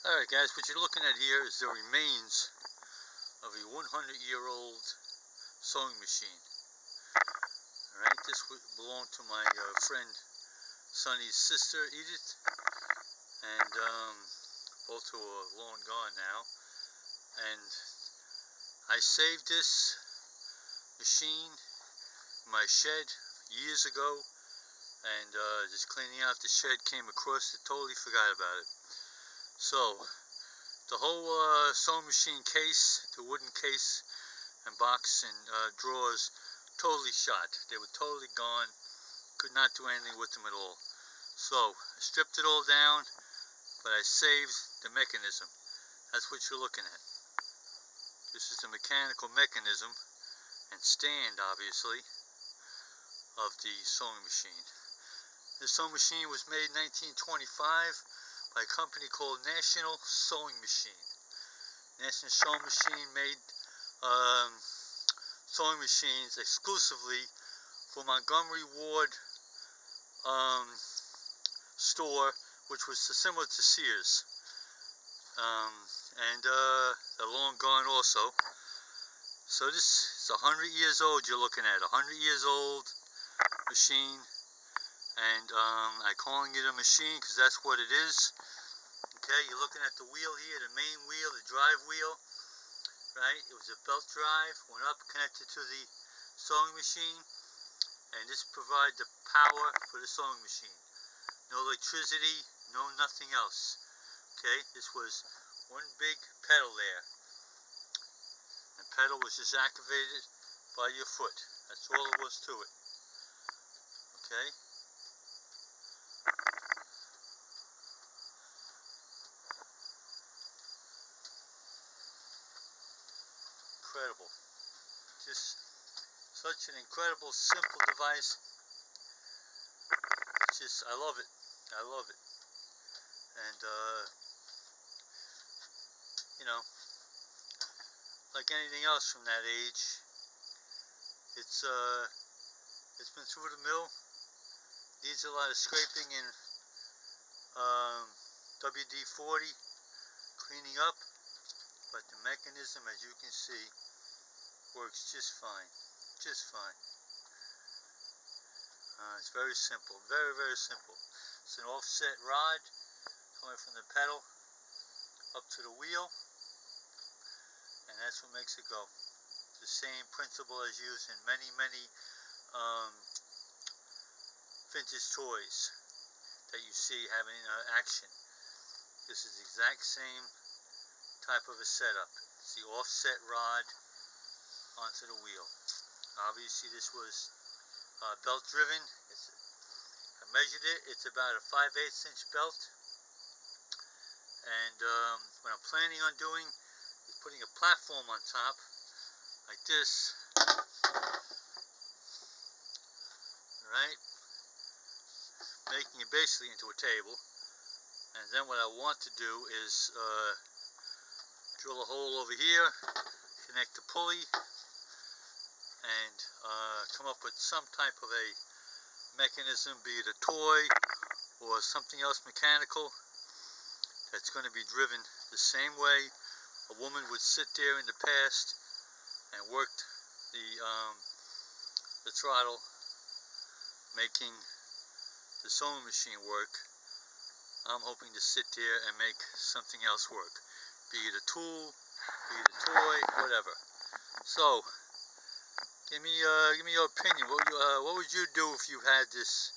Alright guys, what you're looking at here is the remains of a 100-year-old sewing machine. Alright, this belonged to my friend Sonny's sister Edith, and both who are long gone now. And I saved this machine in my shed years ago, and just cleaning out the shed, came across it, totally forgot about it. So the whole sewing machine case, the wooden case and box and drawers, totally shot. They were totally gone. Could not do anything with them at all. So I stripped it all down, but I saved the mechanism. That's what you're looking at. This is the mechanical mechanism and stand, obviously, of the sewing machine. This sewing machine was made in 1925 by a company called National Sewing Machine. National Sewing Machine made sewing machines exclusively for Montgomery Ward store, which was similar to Sears. They're long gone also. So this is 100 years old you're looking at, 100 years old machine. And I'm calling it a machine because that's what it is. Okay, you're looking at the wheel here, the main wheel, the drive wheel, right? It was a belt drive, went up, connected to the sewing machine, and this provided the power for the sewing machine. No electricity, no nothing else. Okay, this was one big pedal there. The pedal was just activated by your foot. That's all it was to it. Okay. Incredible. Just such an incredible, simple device. It's just, I love it. I love it. And, you know, like anything else from that age, it's been through the mill. Needs a lot of scraping and WD-40, cleaning up. But the mechanism, as you can see, works just fine. Just fine. It's very simple. Very, very simple. It's an offset rod coming from the pedal up to the wheel. And that's what makes it go. The same principle as used in many, many vintage toys that you see having action. This is the exact same type of a setup. It's the offset rod onto the wheel. Obviously this was belt driven. I measured it. It's about a 5/8 inch belt. And what I'm planning on doing is putting a platform on top like this. Alright? Making it basically into a table. And then what I want to do is drill a hole over here, connect the pulley, and come up with some type of a mechanism, be it a toy or something else mechanical, that's going to be driven the same way a woman would sit there in the past and work the throttle, making the sewing machine work. I'm hoping to sit there and make something else work, be it a tool, be it a toy, whatever. So, give me your opinion. What would you do if you had this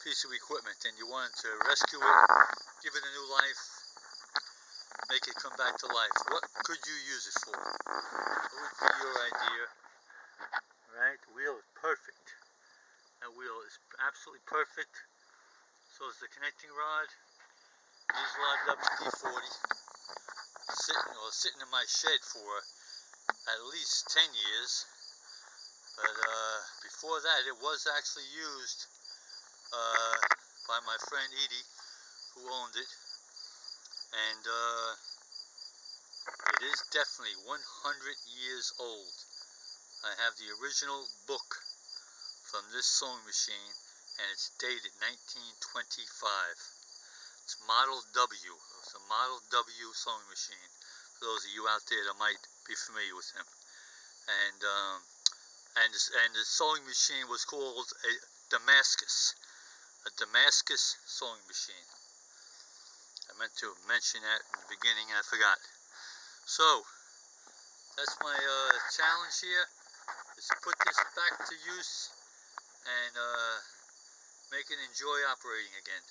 piece of equipment and you wanted to rescue it, give it a new life, make it come back to life? What could you use it for? What would be your idea? Right? The wheel is perfect. That wheel is absolutely perfect. So is the connecting rod. Use a lot of WD-40. Sitting in my shed for at least 10 years. But before that, it was actually used by my friend Edie, who owned it. And it is definitely 100 years old. I have the original book from this sewing machine, and it's dated 1925. It's Model W. It's a Model W sewing machine, for those of you out there that might be familiar with him. And the sewing machine was called a Damascus sewing machine. I meant to mention that in the beginning, I forgot. So that's my challenge here, is to put this back to use and make it enjoy operating again.